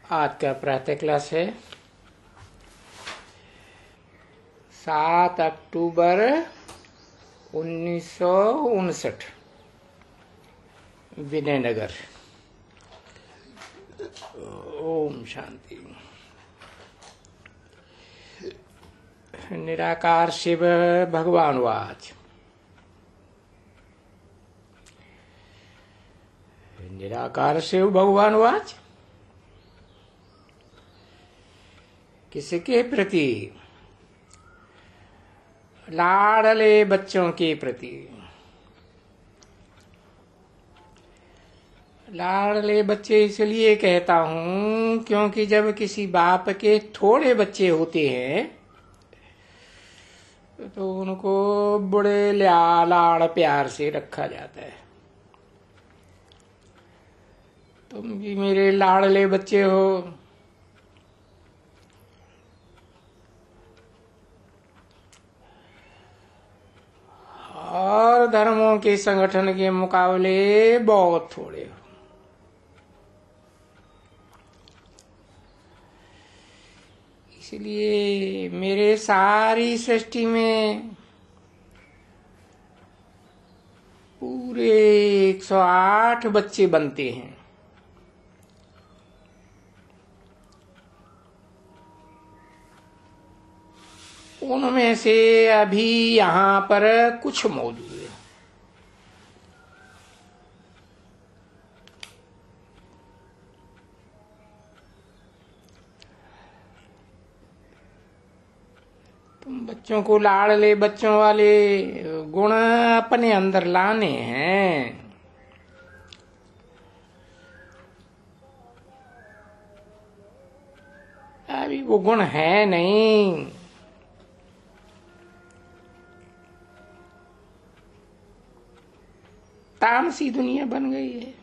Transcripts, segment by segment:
आज का प्रातः क्लास है 7 अक्टूबर 1959 विनयनगर। ओम शांति। निराकार शिव भगवान वाच। निराकार शिव भगवान वाच। किसके प्रति? लाडले बच्चों के प्रति। लाडले बच्चे इसलिए कहता हूं क्योंकि जब किसी बाप के थोड़े बच्चे होते हैं तो उनको बड़े लाड़ प्यार से रखा जाता है। तुम भी मेरे लाडले बच्चे हो। और धर्मों के संगठन के मुकाबले बहुत थोड़े हो। इसलिए मेरे सारी सृष्टि में पूरे 108 बच्चे बनते हैं। उनमें से अभी यहाँ पर कुछ मौजूद है। तुम बच्चों को लाडले बच्चों वाले गुण अपने अंदर लाने हैं। अभी वो गुण है नहीं। तामसी दुनिया बन गई है।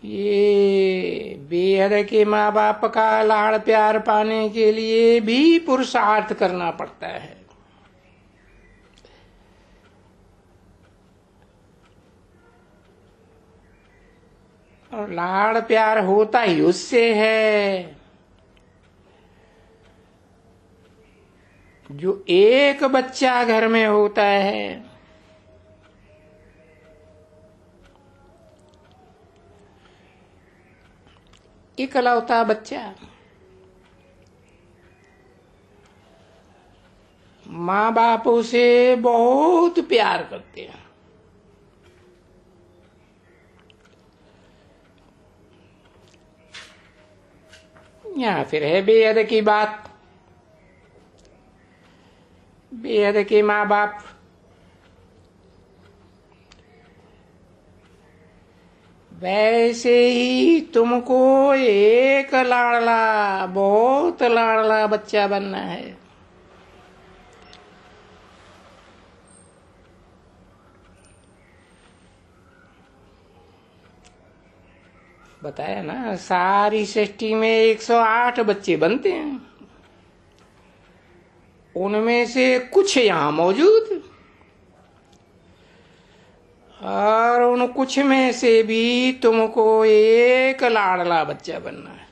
ये बेहद के माँ बाप का लाड़ प्यार पाने के लिए भी पुरुषार्थ करना पड़ता है। और लाड़ प्यार होता ही उससे है जो एक बच्चा घर में होता है। इकलौता बच्चा माँ बाप उसे बहुत प्यार करते हैं। यहाँ फिर है बेहद की बात। बेहद के माँ बाप वैसे ही तुमको एक लाडला बहुत लाडला बच्चा बनना है। बताया ना, सारी सृष्टि में 108 बच्चे बनते हैं। उनमें से कुछ यहाँ मौजूद और उन कुछ में से भी तुमको एक लाडला बच्चा बनना है।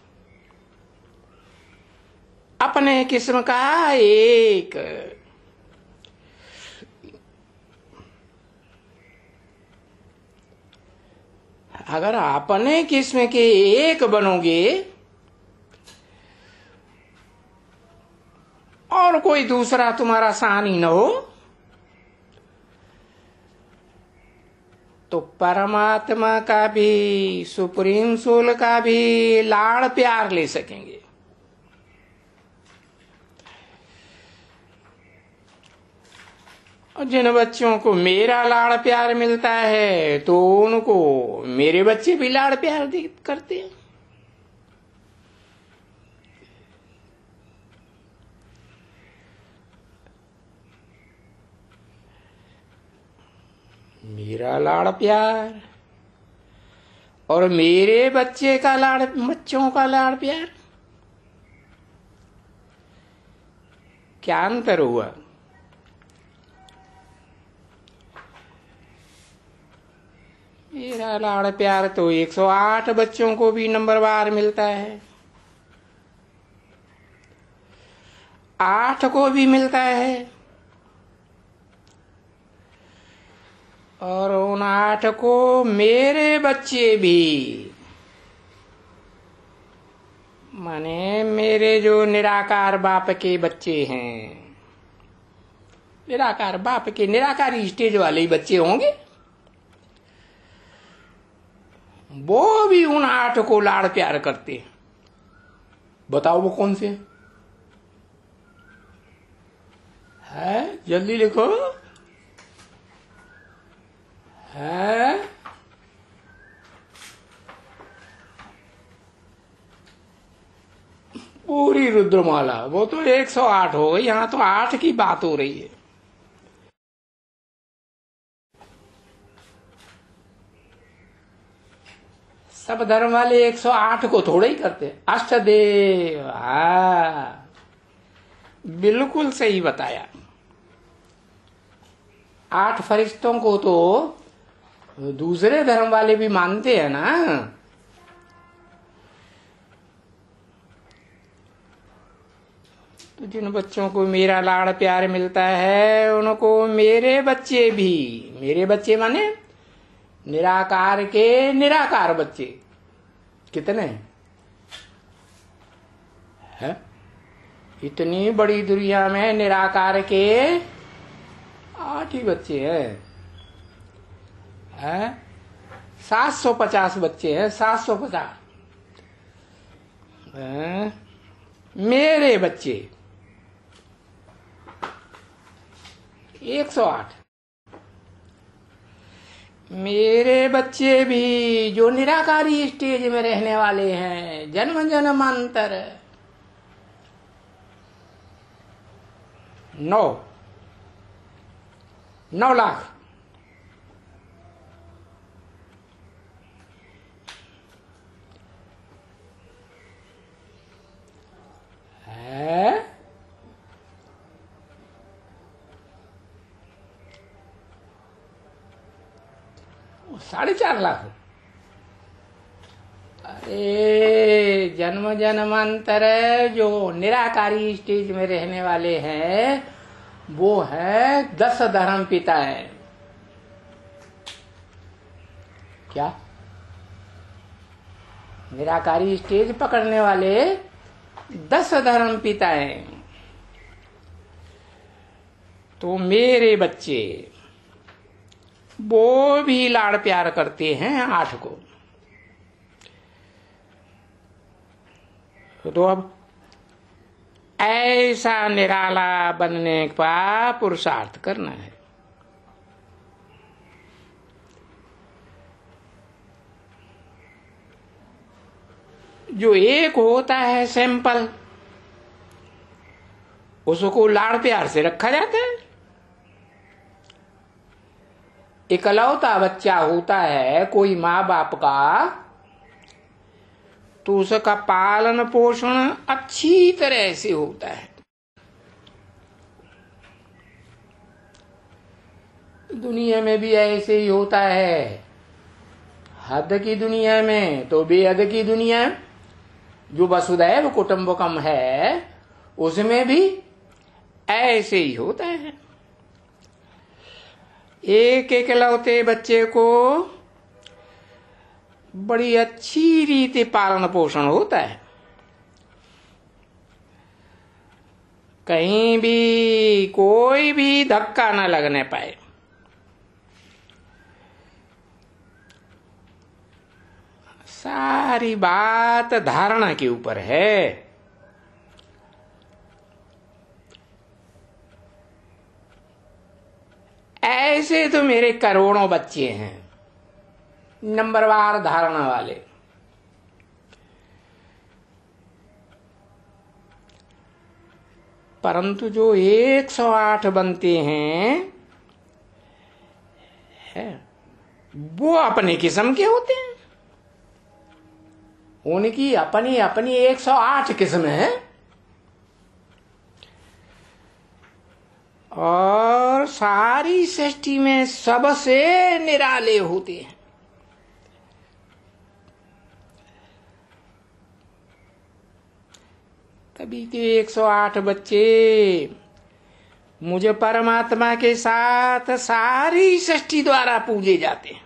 अपने किस्म का एक। अगर अपने किस्म के एक बनोगे और कोई दूसरा तुम्हारा सानी न हो तो परमात्मा का भी सुप्रीम सोल का भी लाड़ प्यार ले सकेंगे। और जिन बच्चों को मेरा लाड़ प्यार मिलता है तो उनको मेरे बच्चे भी लाड़ प्यार करते हैं। मेरा लाड़ प्यार और मेरे बच्चों का लाड़ प्यार, क्या अंतर हुआ? मेरा लाड़ प्यार तो 108 बच्चों को भी नंबरवार मिलता है, 8 को भी मिलता है, और उन 8 को मेरे बच्चे भी, माने मेरे जो निराकार बाप के बच्चे हैं, निराकार बाप के निराकारी स्टेज वाले ही बच्चे होंगे, वो भी उन 8 को लाड़ प्यार करते हैं। बताओ वो कौन से है? जल्दी लिखो। है पूरी रुद्रमाला, वो तो 108 हो गई, यहां तो 8 की बात हो रही है। सब धर्म वाले 108 को थोड़ा ही करते, अष्टदेव। हाँ, बिल्कुल सही बताया। 8 फरिश्तों को तो दूसरे धर्म वाले भी मानते हैं ना। तो जिन बच्चों को मेरा लाड़ प्यार मिलता है, उनको मेरे बच्चे भी, मेरे बच्चे माने निराकार के निराकार बच्चे कितने हैं? इतनी बड़ी दुनिया में निराकार के 8 ही बच्चे हैं, 750 बच्चे हैं, 750 मेरे बच्चे 108। मेरे बच्चे भी जो निराकारी स्टेज में रहने वाले हैं, जन्म जन्मांतर 9 लाख। है 4.5 लाख। अरे जन्म जन्मांतर जो निराकारी स्टेज में रहने वाले हैं, वो है 10 धर्म पिता है। क्या निराकारी स्टेज पकड़ने वाले 10 धर्म पिता हैं। तो मेरे बच्चे वो भी लाड़ प्यार करते हैं 8 को। तो अब ऐसा निराला बनने का पुरुषार्थ करना है। जो एक होता है सैंपल, उसको लाड़ प्यार से रखा जाता है। इकलौता बच्चा होता है कोई माँ बाप का, तो उसका पालन पोषण अच्छी तरह से होता है। दुनिया में भी ऐसे ही होता है। हद की दुनिया में तो बेहद की दुनिया, जो वसुधैव कुटुंबकम है, उसमें भी ऐसे ही होता है। एक एकलौते बच्चे को बड़ी अच्छी रीति पालन पोषण होता है। कहीं भी कोई भी धक्का न लगने पाए। सारी बात धारणा के ऊपर है। ऐसे तो मेरे करोड़ों बच्चे हैं, नंबरवार धारणा वाले। परंतु जो 108 बनते हैं वो अपने किस्म के होते हैं। उनकी अपनी अपनी 108 किस्म है, और सारी सृष्टि में सबसे निराले होते हैं। तभी तो 108 बच्चे मुझे परमात्मा के साथ सारी सृष्टि द्वारा पूजे जाते हैं।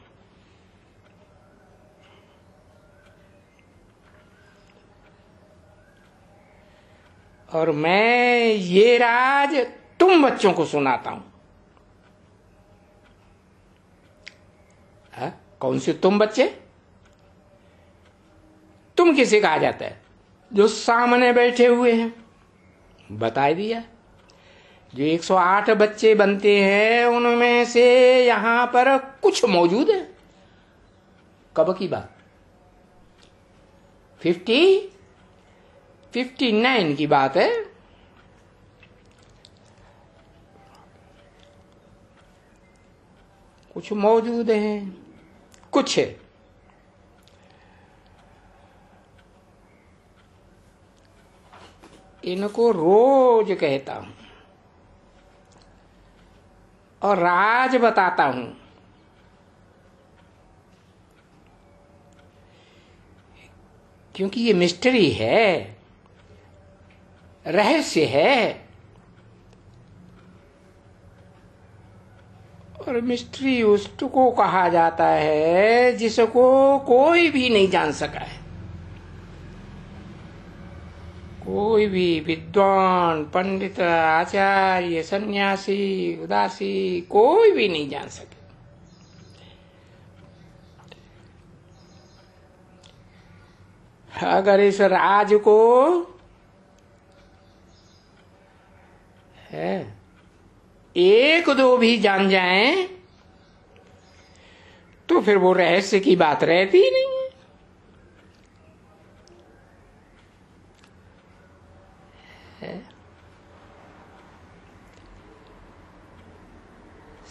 और मैं ये राज तुम बच्चों को सुनाता हूं। कौन से तुम बच्चे? तुम किसे कहा जाता है? जो सामने बैठे हुए हैं, बता दिया। जो 108 बच्चे बनते हैं उनमें से यहां पर कुछ मौजूद है। कब की बात? 59 की बात है। कुछ मौजूद हैं, कुछ है। इनको रोज कहता हूं और राज बताता हूं। क्योंकि ये मिस्ट्री है, रहस्य है। और मिस्ट्री उसको कहा जाता है जिसको कोई भी नहीं जान सका है। कोई भी विद्वान, पंडित, आचार्य, सन्यासी, उदासी कोई भी नहीं जान सके। अगर इस राज को है एक दो भी जान जाएं तो फिर वो रहस्य की बात रहती ही नहीं है।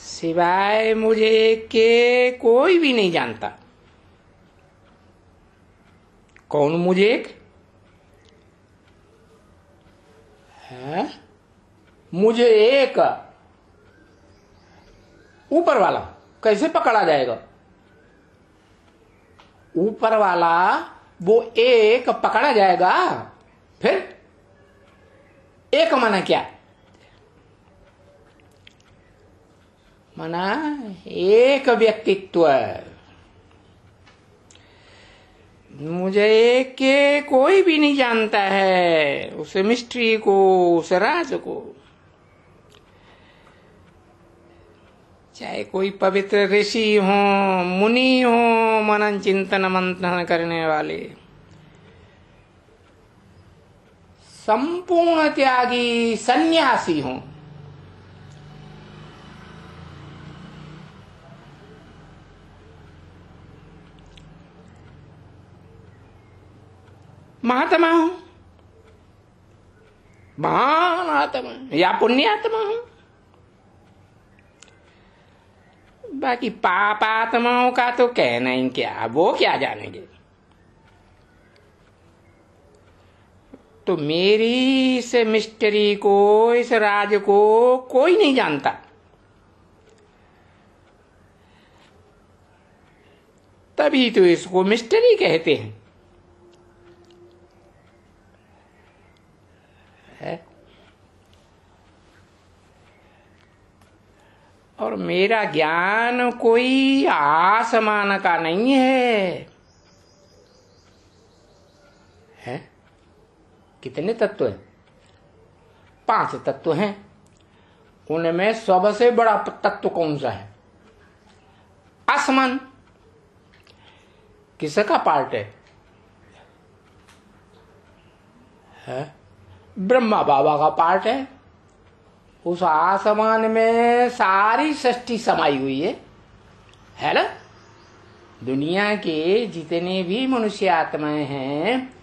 सिवाय मुझे के कोई भी नहीं जानता। कौन मुझे एक है? मुझे एक ऊपर वाला कैसे पकड़ा जाएगा? ऊपर वाला वो एक पकड़ा जाएगा। फिर एक माना क्या? माना एक व्यक्तित्व। मुझे एक के कोई भी नहीं जानता है, उस मिस्ट्री को, उस राज को। चाहे कोई पवित्र ऋषि हो, मुनि हो, मनन चिंतन मंथन करने वाले, संपूर्ण त्यागी सन्यासी हो, महात्मा हो, महान आत्मा या पुण्यात्मा हो। बाकी पाप आत्माओं का तो कहना ही क्या, वो क्या जानेंगे। तो मेरी इस मिस्ट्री को, इस राज को कोई नहीं जानता। तभी तो इसको मिस्ट्री कहते हैं। और मेरा ज्ञान कोई आसमान का नहीं है? कितने तत्व हैं? 5 तत्व हैं। उनमें सबसे बड़ा तत्व कौन सा है? आसमान। किसका पार्ट है? ब्रह्मा बाबा का पार्ट है। उस आसमान में सारी सृष्टि समाई हुई है ना? दुनिया के जितने भी मनुष्य आत्माएं हैं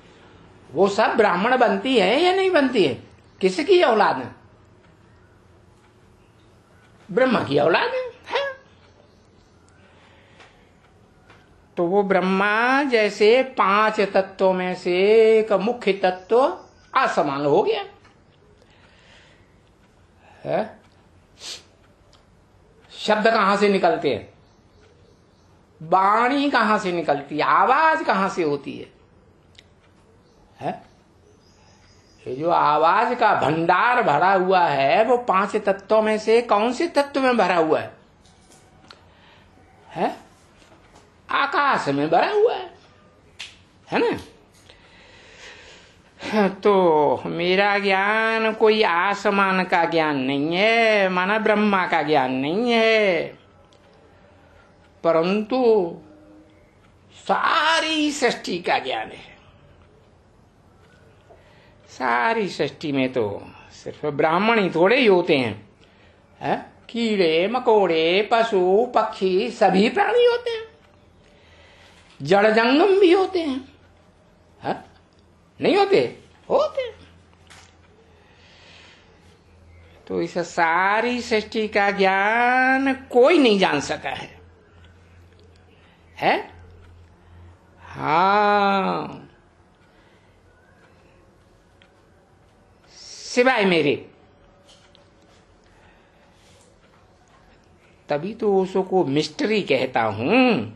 वो सब ब्राह्मण बनती है या नहीं बनती है? किसकी औलाद है? ब्रह्मा की औलाद है। तो वो ब्रह्मा जैसे 5 तत्वों में से एक मुख्य तत्व आसमान हो गया है। शब्द कहां से निकलते हैं? वाणी कहां से निकलती है? आवाज कहां से होती है? ये जो आवाज का भंडार भरा हुआ है वो 5 तत्वों में से कौन से तत्व में भरा हुआ है? आकाश में भरा हुआ है ना? तो मेरा ज्ञान कोई आसमान का ज्ञान नहीं है, माना ब्रह्मा का ज्ञान नहीं है, परंतु सारी सृष्टि का ज्ञान है। सारी सृष्टि में तो सिर्फ ब्राह्मण ही थोड़े ही होते हैं, कीड़े मकोड़े पशु पक्षी सभी प्राणी होते हैं, जड़ जंगम भी होते हैं, नहीं होते? होते। तो इस सारी सृष्टि का ज्ञान कोई नहीं जान सका है? हाँ, सिवाय मेरे। तभी तो उसको मिस्ट्री कहता हूं,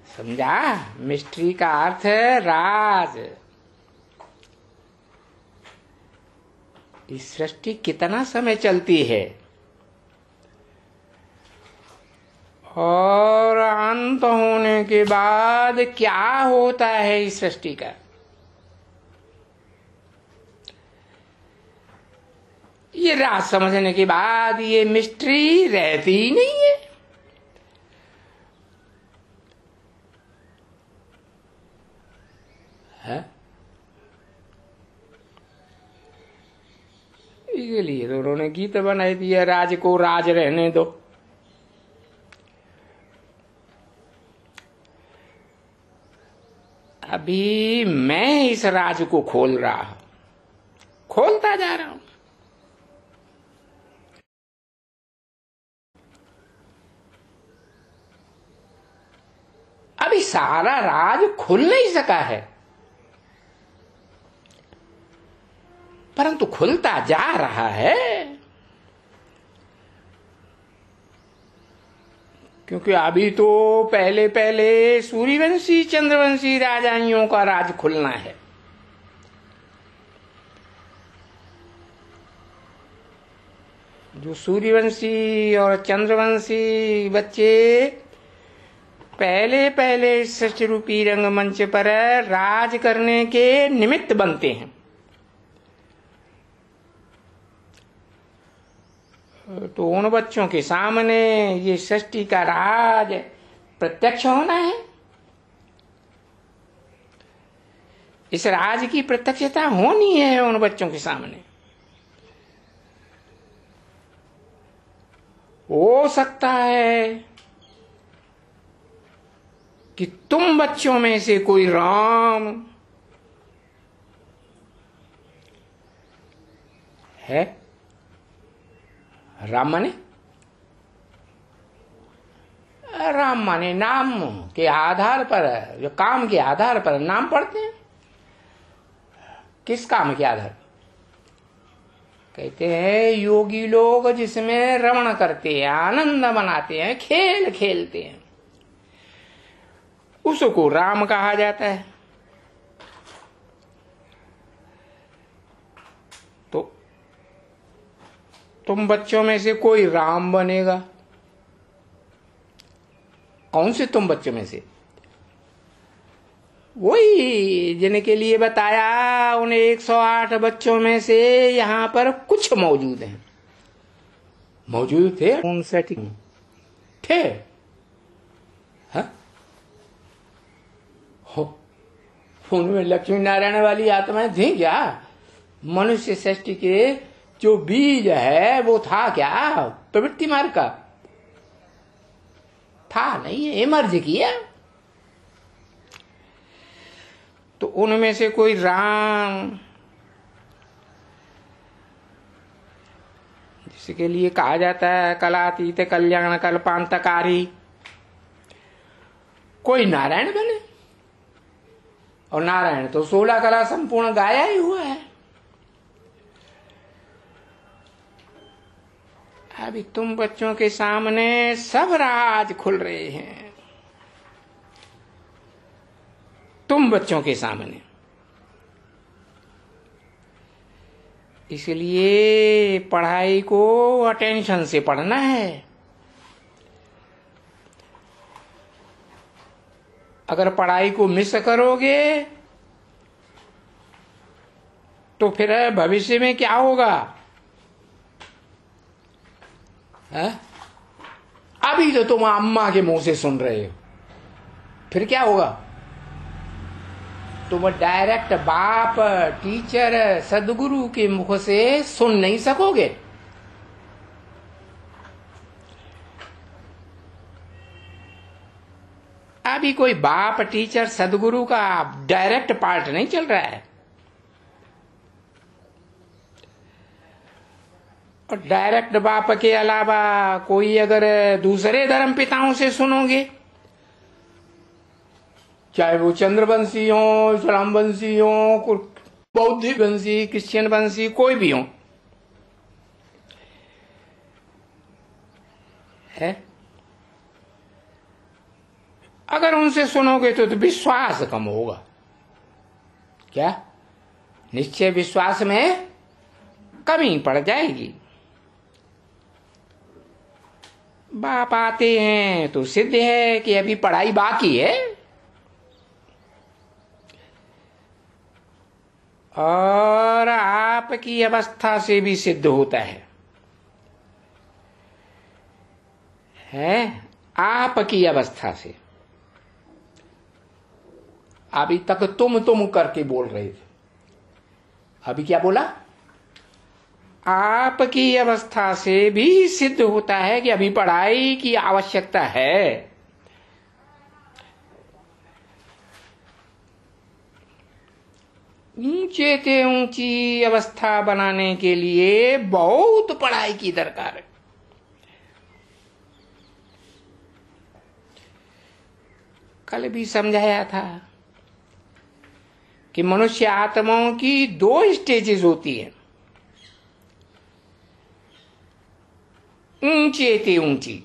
समझा? मिस्ट्री का अर्थ है राज। इस सृष्टि कितना समय चलती है और अंत होने के बाद क्या होता है इस सृष्टि का, ये राज समझने के बाद ये मिस्ट्री रहती ही नहीं है। इसलिए तो उन्होंने गीत बनाई दिया, राज को राज रहने दो। अभी मैं इस राज को खोल रहा हूं, खोलता जा रहा हूं। अभी सारा राज खुल नहीं सका है, परंतु खुलता जा रहा है, क्योंकि अभी तो पहले पहले सूर्यवंशी चंद्रवंशी राजाइयों का राज खुलना है। जो सूर्यवंशी और चंद्रवंशी बच्चे पहले पहले सृष्टि रूपी रंगमंच पर राज करने के निमित्त बनते हैं, तो उन बच्चों के सामने ये सृष्टि का राज प्रत्यक्ष होना है। इस राज की प्रत्यक्षता होनी है उन बच्चों के सामने। हो सकता है कि तुम बच्चों में से कोई राम है। राम माने नाम के आधार पर, जो काम के आधार पर नाम पढ़ते हैं। किस काम के आधार पर? कहते हैं योगी लोग जिसमें रमण करते हैं, आनंद मनाते हैं, खेल खेलते हैं, उसको राम कहा जाता है। तो तुम बच्चों में से कोई राम बनेगा। कौन से तुम बच्चों में से? वही जिनके लिए बताया, उन 108 बच्चों में से यहां पर कुछ मौजूद हैं। मौजूद थे 59 थे। उनमें लक्ष्मी नारायण वाली आत्माएं थी क्या? मनुष्य सृष्टि के जो बीज है वो था क्या प्रवृत्ति मार्ग का? था नहीं, इमर्ज किया। तो उनमें से कोई राम, जिसके लिए कहा जाता है कलातीत कल्याण कल्पांतकारी, कोई नारायण बने। और नारायण तो 16 कला संपूर्ण गाया ही हुआ है। अभी तुम बच्चों के सामने सब राज खुल रहे हैं। तुम बच्चों के सामने इसलिए पढ़ाई को अटेंशन से पढ़ना है। अगर पढ़ाई को मिस करोगे तो फिर भविष्य में क्या होगा? है? अभी तो तुम अम्मा के मुंह से सुन रहे हो, फिर क्या होगा? तुम डायरेक्ट बाप, टीचर, सदगुरु के मुख से सुन नहीं सकोगे। अभी कोई बाप, टीचर, सदगुरु का डायरेक्ट पार्ट नहीं चल रहा है। और डायरेक्ट बाप के अलावा कोई अगर दूसरे धर्म पिताओं से सुनोगे, चाहे वो चंद्रवंशी हो, इस्लाम वंशी हो, बौद्ध वंशी, क्रिश्चियन वंशी, कोई भी हो, है, अगर उनसे सुनोगे तो विश्वास कम होगा। क्या? निश्चय विश्वास में कमी पड़ जाएगी। बाप आते हैं तो सिद्ध है कि अभी पढ़ाई बाकी है, और आपकी अवस्था से भी सिद्ध होता है आपकी अवस्था से। अभी तक तुम करके बोल रहे थे, अभी क्या बोला? आपकी अवस्था से भी सिद्ध होता है कि अभी पढ़ाई की आवश्यकता है। ऊंचे से ऊंची अवस्था बनाने के लिए बहुत पढ़ाई की दरकार है। कल भी समझाया था कि मनुष्य आत्माओं की 2 स्टेजेस होती है, ऊंचे से ऊंची,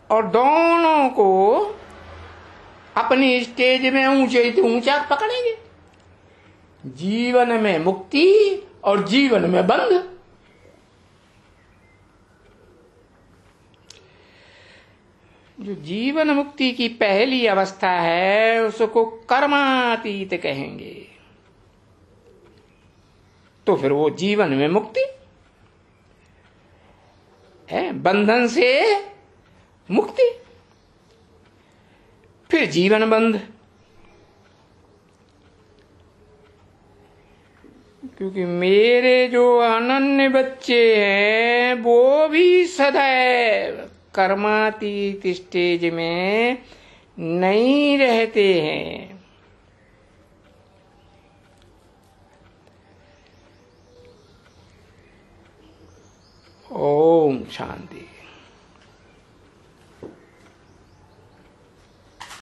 और दोनों को अपनी स्टेज में ऊंचे से ऊंचा पकड़ेंगे। जीवन में मुक्ति और जीवन में बंध। जो जीवन मुक्ति की पहली अवस्था है उसको कर्मातीत कहेंगे, तो फिर वो जीवन में मुक्ति है, बंधन से मुक्ति, फिर जीवन बंध। क्योंकि मेरे जो अनन्य बच्चे हैं वो भी सदैव कर्मातीत स्टेज में नहीं रहते हैं। ओम शांति।